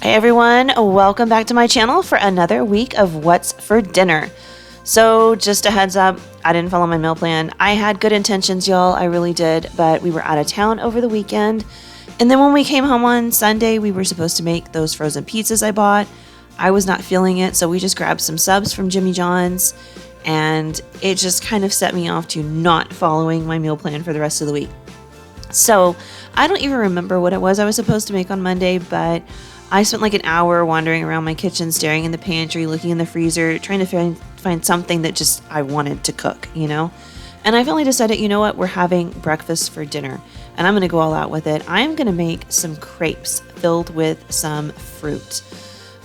Hey everyone, welcome back to my channel for another week of What's for Dinner. So just a heads up, I didn't follow my meal plan. I had good intentions, y'all, I really did, but we were out of town over the weekend. And then when we came home on Sunday, we were supposed to make those frozen pizzas I bought. I was not feeling it, so we just grabbed some subs from Jimmy John's, and it just kind of set me off to not following my meal plan for the rest of the week. So I don't even remember what it was I was supposed to make on Monday, but I spent like an hour wandering around my kitchen, staring in the pantry, looking in the freezer, trying to find something that just I wanted to cook, you know? And I finally decided, you know what, we're having breakfast for dinner, and I'm going to go all out with it. I'm going to make some crepes filled with some fruit.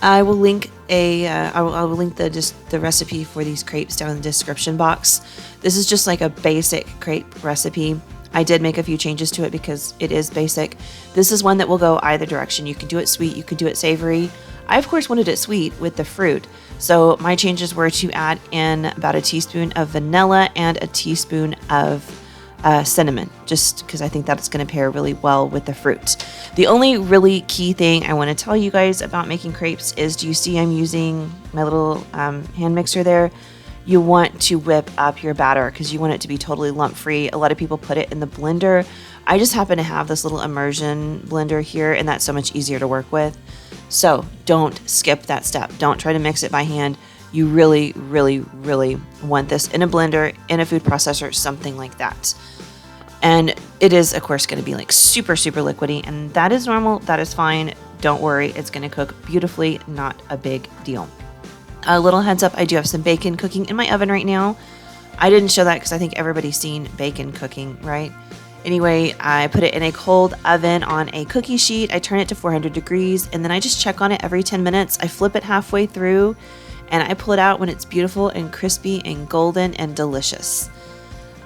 I will link I will link the recipe for these crepes down in the description box. This is just like a basic crepe recipe. I did make a few changes to it because it is basic. This is one that will go either direction. You can do it sweet, you can do it savory. I, of course, wanted it sweet with the fruit. So my changes were to add in about a teaspoon of vanilla and a teaspoon of cinnamon, just because I think that's going to pair really well with the fruit. The only really key thing I want to tell you guys about making crepes is, do you see I'm using my little hand mixer there? You want to whip up your batter because you want it to be totally lump free. A lot of people put it in the blender. I just happen to have this little immersion blender here, and that's so much easier to work with. So don't skip that step. Don't try to mix it by hand. You really, really, really want this in a blender, in a food processor, something like that. And it is, of course, going to be like super, super liquidy, and that is normal. That is fine. Don't worry. It's going to cook beautifully. Not a big deal. A little heads up, I do have some bacon cooking in my oven right now. I didn't show that because I think everybody's seen bacon cooking, right? Anyway, I put it in a cold oven on a cookie sheet. I turn it to 400 degrees, and then I just check on it every 10 minutes. I flip it halfway through, and I pull it out when it's beautiful and crispy and golden and delicious.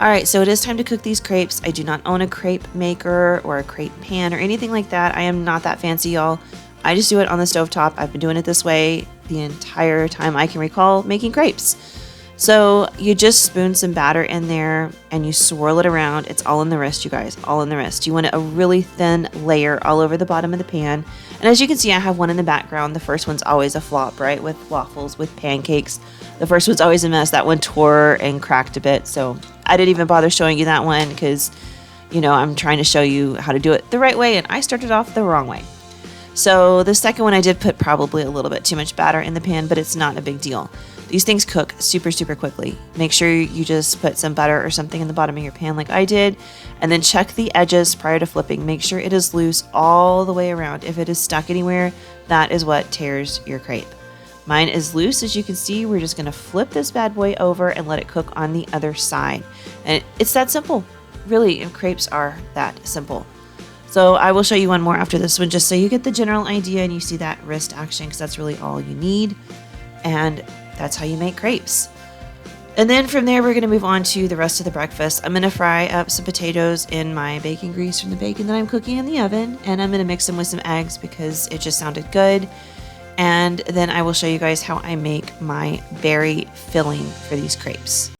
All right, so it is time to cook these crepes. I do not own a crepe maker or a crepe pan or anything like that. I am not that fancy, y'all. I just do it on the stovetop. I've been doing it this way the entire time I can recall making crepes. So you just spoon some batter in there and you swirl it around. It's all in the wrist, you guys, all in the wrist. You want a really thin layer all over the bottom of the pan. And as you can see, I have one in the background. The first one's always a flop, right? With waffles, with pancakes. The first one's always a mess. That one tore and cracked a bit. So I didn't even bother showing you that one because, you know, I'm trying to show you how to do it the right way, and I started off the wrong way. So the second one, I did put probably a little bit too much batter in the pan, but it's not a big deal. These things cook super, super quickly. Make sure you just put some butter or something in the bottom of your pan like I did, and then check the edges prior to flipping. Make sure it is loose all the way around. If it is stuck anywhere, that is what tears your crepe. Mine is loose, as you can see. We're just gonna flip this bad boy over and let it cook on the other side. And it's that simple, really, and crepes are that simple. So I will show you one more after this one, just so you get the general idea and you see that wrist action, because that's really all you need. And that's how you make crepes. And then from there, we're going to move on to the rest of the breakfast. I'm going to fry up some potatoes in my bacon grease from the bacon that I'm cooking in the oven. And I'm going to mix them with some eggs because it just sounded good. And then I will show you guys how I make my berry filling for these crepes.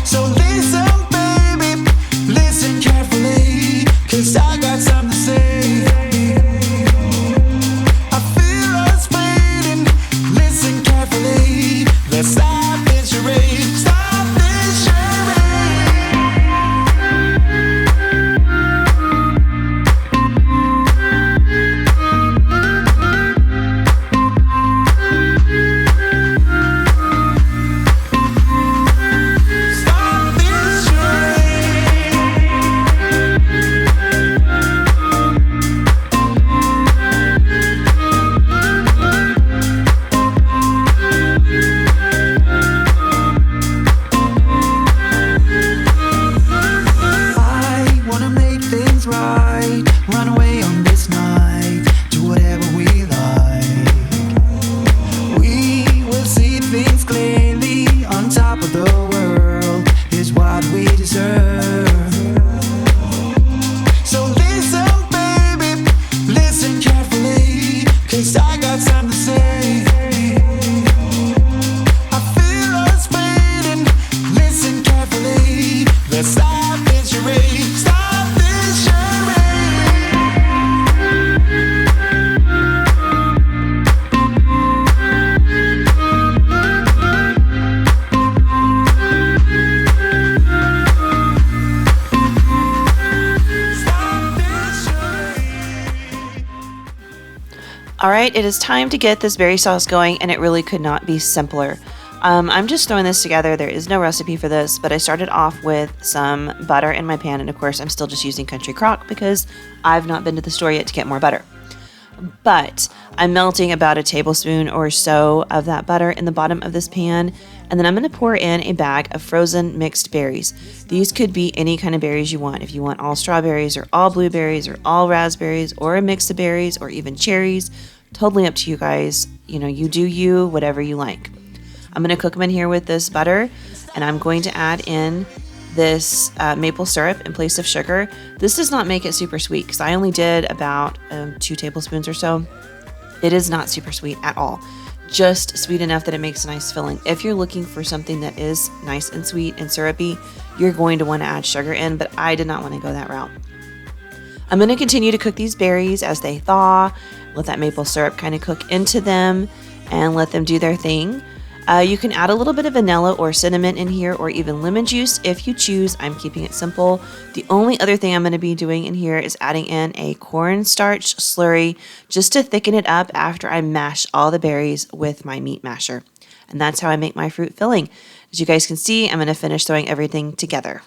So listen, baby, listen carefully, 'cause I got something to say. All right, it is time to get this berry sauce going, and it really could not be simpler. I'm just throwing this together. There is no recipe for this, but I started off with some butter in my pan, and of course I'm still just using Country Crock because I've not been to the store yet to get more butter. But I'm melting about a tablespoon or so of that butter in the bottom of this pan, and then I'm going to pour in a bag of frozen mixed berries. These could be any kind of berries you want. If you want all strawberries or all blueberries or all raspberries or a mix of berries or even cherries, totally up to you guys. You know, you do you, whatever you like. I'm going to cook them in here with this butter, and I'm going to add in this maple syrup in place of sugar. This does not make it super sweet because I only did about 2 tablespoons or so. It is not super sweet at all. Just sweet enough that it makes a nice filling. If you're looking for something that is nice and sweet and syrupy, you're going to want to add sugar in, but I did not want to go that route. I'm going to continue to cook these berries as they thaw, let that maple syrup kind of cook into them and let them do their thing. You can add a little bit of vanilla or cinnamon in here, or even lemon juice if you choose. I'm keeping it simple. The only other thing I'm going to be doing in here is adding in a cornstarch slurry just to thicken it up after I mash all the berries with my meat masher. And that's how I make my fruit filling. As you guys can see, I'm going to finish throwing everything together.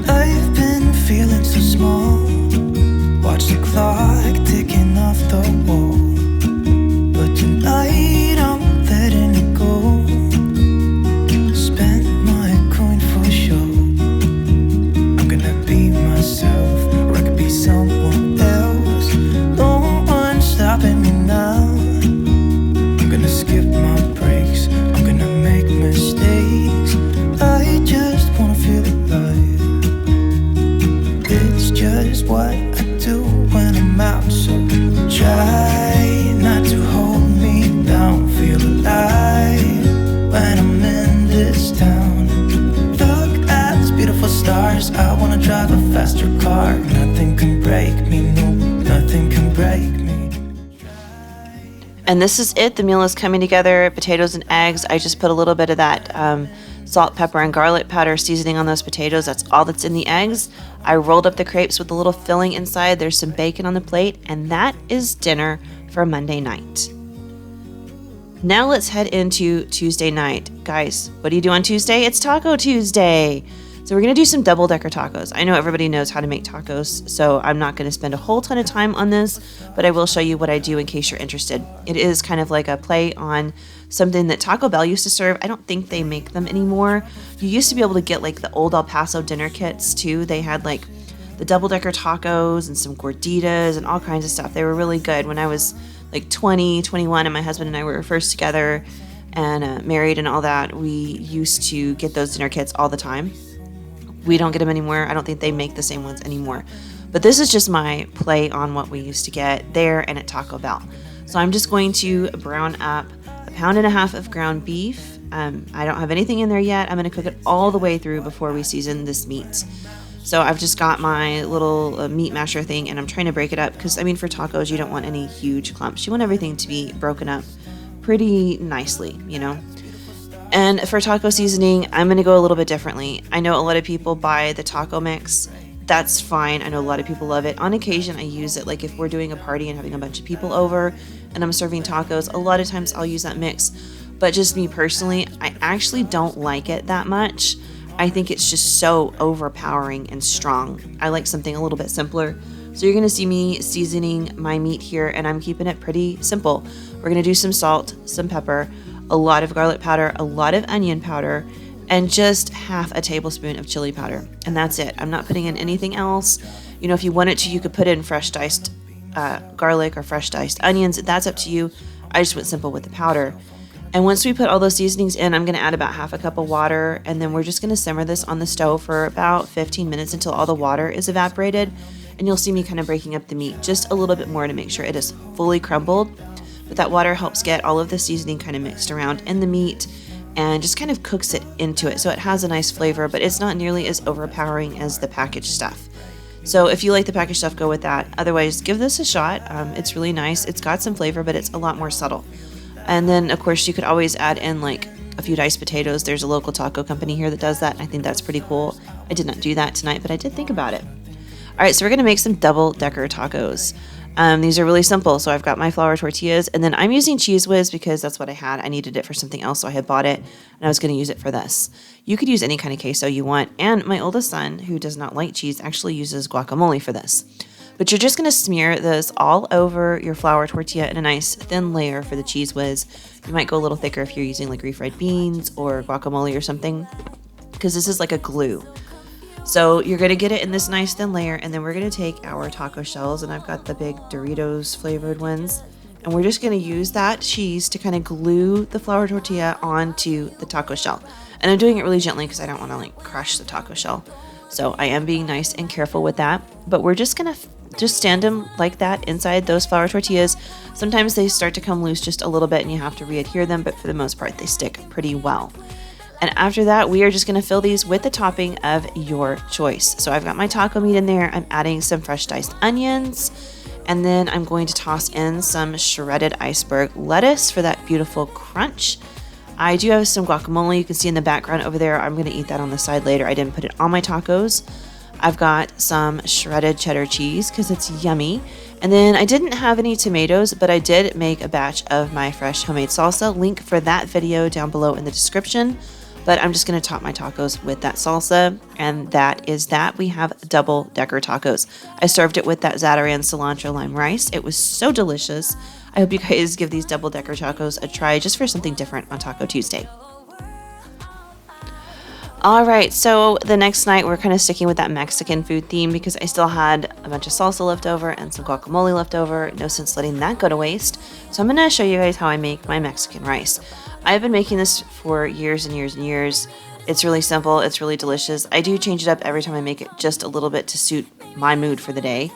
I've been feeling so small. Watch the clock ticking off the wall, but tonight I'm letting it go. Spend my coin for sure. I'm gonna be myself, or I could be someone else. No one's stopping me now. I'm gonna skip my breaks, I'm gonna make mistakes. I just wanna feel alive. It's just what I do when I'm out, so try not to hold me down. Feel alive when I'm in this town. Look at these beautiful stars. I wanna drive a faster car. Nothing can break me, no, nothing can break me. And this is it. The meal is coming together. Potatoes and eggs. I just put a little bit of that salt, pepper, and garlic powder seasoning on those potatoes. That's all that's in the eggs. I rolled up the crepes with a little filling inside. There's some bacon on the plate, and that is dinner for Monday night. Now let's head into Tuesday night. Guys, what do you do on Tuesday? It's Taco Tuesday. So we're going to do some double-decker tacos. I know everybody knows how to make tacos, so I'm not going to spend a whole ton of time on this, but I will show you what I do in case you're interested. It is kind of like a play on something that Taco Bell used to serve. I don't think they make them anymore. You used to be able to get like the old El Paso dinner kits too. They had like the double-decker tacos and some gorditas and all kinds of stuff. They were really good. When I was like 20, 21, and my husband and I were first together and married and all that, we used to get those dinner kits all the time. We don't get them anymore. I don't think they make the same ones anymore. But this is just my play on what we used to get there and at Taco Bell. So I'm just going to brown up 1.5 pounds of ground beef. I don't have anything in there yet. I'm going to cook it all the way through before we season this meat. So I've just got my little meat masher thing, and I'm trying to break it up because, I mean, for tacos, you don't want any huge clumps. You want everything to be broken up pretty nicely, you know. And for taco seasoning, I'm going to go a little bit differently. I know a lot of people buy the taco mix. That's fine. I know a lot of people love it. On occasion, I use it. Like if we're doing a party and having a bunch of people over and I'm serving tacos, a lot of times I'll use that mix. But just me personally, I actually don't like it that much. I think it's just so overpowering and strong. I like something a little bit simpler. So you're going to see me seasoning my meat here, and I'm keeping it pretty simple. We're going to do some salt, some pepper, a lot of garlic powder, a lot of onion powder, and just 1/2 tablespoon of chili powder. And that's it. I'm not putting in anything else. You know, if you wanted to, you could put in fresh diced garlic or fresh diced onions. That's up to you. I just went simple with the powder. And once we put all those seasonings in, I'm going to add about 1/2 cup of water, and then we're just going to simmer this on the stove for about 15 minutes until all the water is evaporated. And you'll see me kind of breaking up the meat just a little bit more to make sure it is fully crumbled. But that water helps get all of the seasoning kind of mixed around in the meat and just kind of cooks it into it. So it has a nice flavor, but it's not nearly as overpowering as the packaged stuff. So if you like the packaged stuff, go with that. Otherwise, give this a shot. It's really nice. It's got some flavor, but it's a lot more subtle. And then, of course, you could always add in like a few diced potatoes. There's a local taco company here that does that, and I think that's pretty cool. I did not do that tonight, but I did think about it. All right, so we're going to make some double-decker tacos. These are really simple. So I've got my flour tortillas, and then I'm using Cheese Whiz because that's what I had. I needed it for something else, so I had bought it, and I was going to use it for this. You could use any kind of queso you want, and my oldest son, who does not like cheese, actually uses guacamole for this. But you're just going to smear this all over your flour tortilla in a nice thin layer for the Cheese Whiz. You might go a little thicker if you're using like refried beans or guacamole or something, because this is like a glue. So you're going to get it in this nice thin layer, and then we're going to take our taco shells, and I've got the big Doritos flavored ones, and we're just going to use that cheese to kind of glue the flour tortilla onto the taco shell. And I'm doing it really gently because I don't want to like crush the taco shell. So I am being nice and careful with that, but we're just going to just stand them like that inside those flour tortillas. Sometimes they start to come loose just a little bit and you have to re-adhere them, but for the most part, they stick pretty well. And after that, we are just going to fill these with the topping of your choice. So I've got my taco meat in there. I'm adding some fresh diced onions. And then I'm going to toss in some shredded iceberg lettuce for that beautiful crunch. I do have some guacamole. You can see in the background over there. I'm going to eat that on the side later. I didn't put it on my tacos. I've got some shredded cheddar cheese because it's yummy. And then I didn't have any tomatoes, but I did make a batch of my fresh homemade salsa. Link for that video down below in the description. But I'm just going to top my tacos with that salsa, and that is that. We have double-decker tacos. I served it with that Zatarain cilantro lime rice. It was so delicious. I hope you guys give these double-decker tacos a try just for something different on Taco Tuesday. All right, so the next night we're kind of sticking with that Mexican food theme because I still had a bunch of salsa left over and some guacamole left over. No sense letting that go to waste. So I'm going to show you guys how I make my Mexican rice. I've been making this for years and years and years. It's really simple. It's really delicious. I do change it up every time I make it just a little bit to suit my mood for the day.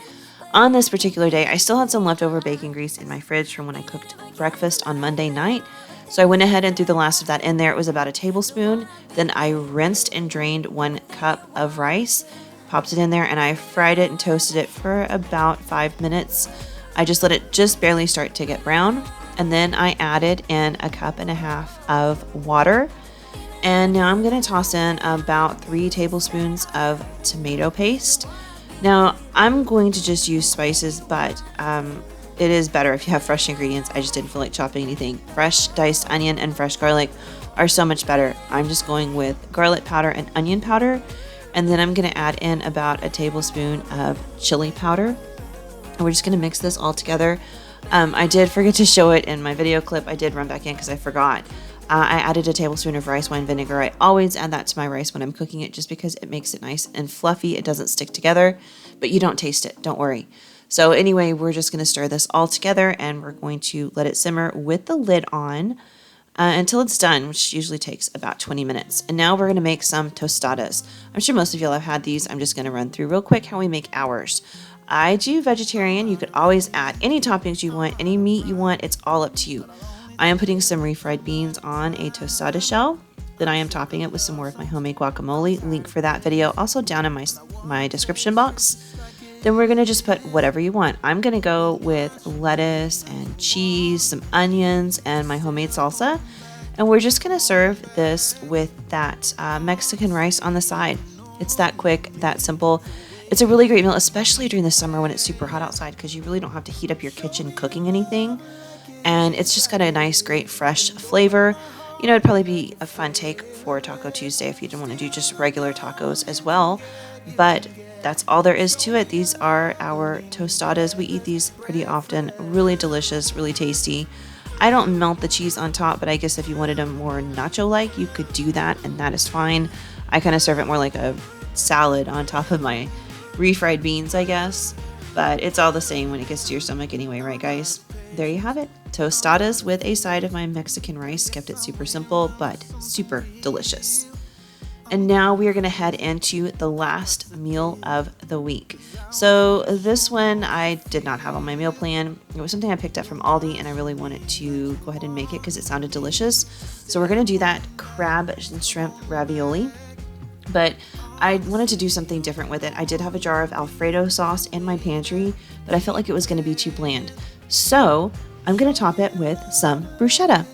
On this particular day, I still had some leftover bacon grease in my fridge from when I cooked breakfast on Monday night. So I went ahead and threw the last of that in there. It was about a tablespoon. Then I rinsed and drained 1 cup of rice, popped it in there, and I fried it and toasted it for about 5 minutes. I just let it just barely start to get brown. And then I added in 1.5 cups of water. And now I'm going to toss in about 3 tablespoons of tomato paste. Now I'm going to just use spices, but it is better if you have fresh ingredients. I just didn't feel like chopping anything. Fresh diced onion and fresh garlic are so much better. I'm just going with garlic powder and onion powder. And then I'm going to add in about 1 tablespoon of chili powder. And we're just going to mix this all together. I did forget to show it in my video clip. I did run back in because I forgot. I added 1 tablespoon of rice wine vinegar. I always add that to my rice when I'm cooking it just because it makes it nice and fluffy. It doesn't stick together, but you don't taste it. Don't worry. So anyway, we're just going to stir this all together and we're going to let it simmer with the lid on until it's done, which usually takes about 20 minutes. And now we're going to make some tostadas. I'm sure most of y'all have had these. I'm just going to run through real quick how we make ours. I do vegetarian. You could always add any toppings you want, any meat you want. It's all up to you. I am putting some refried beans on a tostada shell. Then I am topping it with some more of my homemade guacamole. Link for that video also down in my description box. Then we're going to just put whatever you want. I'm going to go with lettuce and cheese, some onions, and my homemade salsa. And we're just going to serve this with that Mexican rice on the side. It's that quick, that simple. It's a really great meal, especially during the summer when it's super hot outside because you really don't have to heat up your kitchen cooking anything. And it's just got a nice, great, fresh flavor. You know, it'd probably be a fun take for Taco Tuesday if you didn't want to do just regular tacos as well. But that's all there is to it. These are our tostadas. We eat these pretty often. Really delicious, really tasty. I don't melt the cheese on top, but I guess if you wanted them more nacho-like, you could do that, and that is fine. I kind of serve it more like a salad on top of my refried beans, I guess. But it's all the same when it gets to your stomach anyway, right, guys? There you have it. Tostadas with a side of my Mexican rice. Kept it super simple, but super delicious. And now we are going to head into the last meal of the week. So this one I did not have on my meal plan. It was something I picked up from Aldi and I really wanted to go ahead and make it because it sounded delicious. So we're going to do that crab and shrimp ravioli. But I wanted to do something different with it. I did have a jar of Alfredo sauce in my pantry, but I felt like it was going to be too bland. So I'm going to top it with some bruschetta.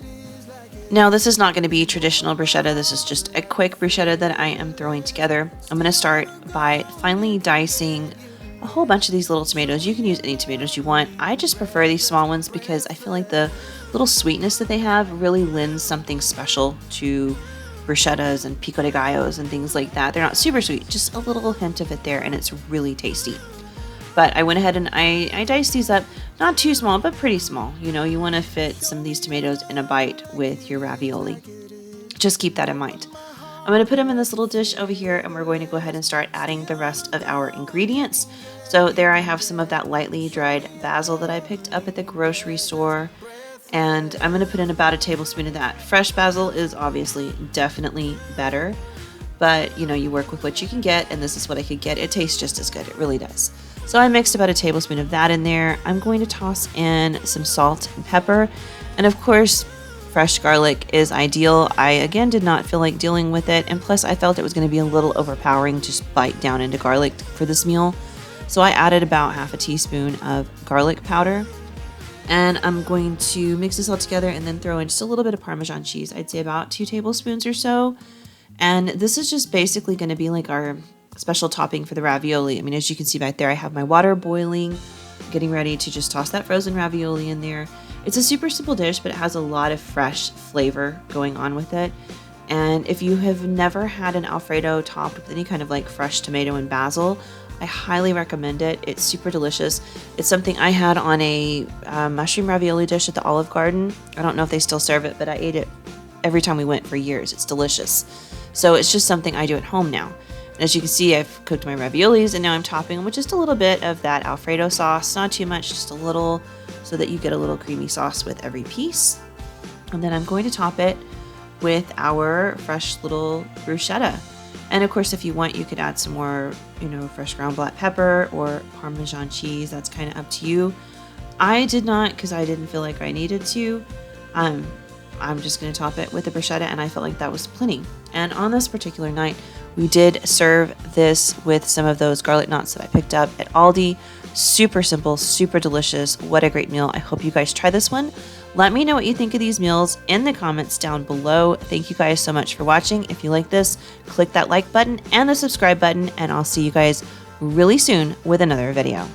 Now, this is not going to be traditional bruschetta. This is just a quick bruschetta that I am throwing together. I'm going to start by finely dicing a whole bunch of these little tomatoes. You can use any tomatoes you want. I just prefer these small ones because I feel like the little sweetness that they have really lends something special to bruschettas and pico de gallos and things like that. They're not super sweet, just a little hint of it there, and it's really tasty. But I went ahead and I diced these up, not too small, but pretty small. You know, you want to fit some of these tomatoes in a bite with your ravioli. Just keep that in mind. I'm going to put them in this little dish over here, and we're going to go ahead and start adding the rest of our ingredients. So there I have some of that lightly dried basil that I picked up at the grocery store. And I'm going to put in about a tablespoon of that. Fresh basil is obviously definitely better, but you know, you work with what you can get, and this is what I could get. It tastes just as good. It really does. So I mixed about a tablespoon of that in there. I'm going to toss in some salt and pepper, and of course, fresh garlic is ideal. I again did not feel like dealing with it, and plus I felt it was going to be a little overpowering to just bite down into garlic for this meal. So I added about half a teaspoon of garlic powder. And I'm going to mix this all together and then throw in just a little bit of Parmesan cheese. I'd say about 2 tablespoons or so. And this is just basically going to be like our special topping for the ravioli. I mean, as you can see back there, I have my water boiling, getting ready to just toss that frozen ravioli in there. It's a super simple dish, but it has a lot of fresh flavor going on with it. And if you have never had an Alfredo topped with any kind of like fresh tomato and basil, I highly recommend it. It's super delicious. It's something I had on a mushroom ravioli dish at the Olive Garden. I don't know if they still serve it, but I ate it every time we went for years. It's delicious. So it's just something I do at home now. And as you can see, I've cooked my raviolis, and now I'm topping them with just a little bit of that Alfredo sauce. Not too much, just a little, so that you get a little creamy sauce with every piece. And then I'm going to top it with our fresh little bruschetta. And of course, if you want, you could add some more, you know, fresh ground black pepper or Parmesan cheese. That's kind of up to you. I did not, because I didn't feel like I needed to. I'm just going to top it with the bruschetta, and I felt like that was plenty. And on this particular night, we did serve this with some of those garlic knots that I picked up at Aldi. Super simple, super delicious. What a great meal. I hope you guys try this one. Let me know what you think of these meals in the comments down below. Thank you guys so much for watching. If you like this, click that like button and the subscribe button, and I'll see you guys really soon with another video.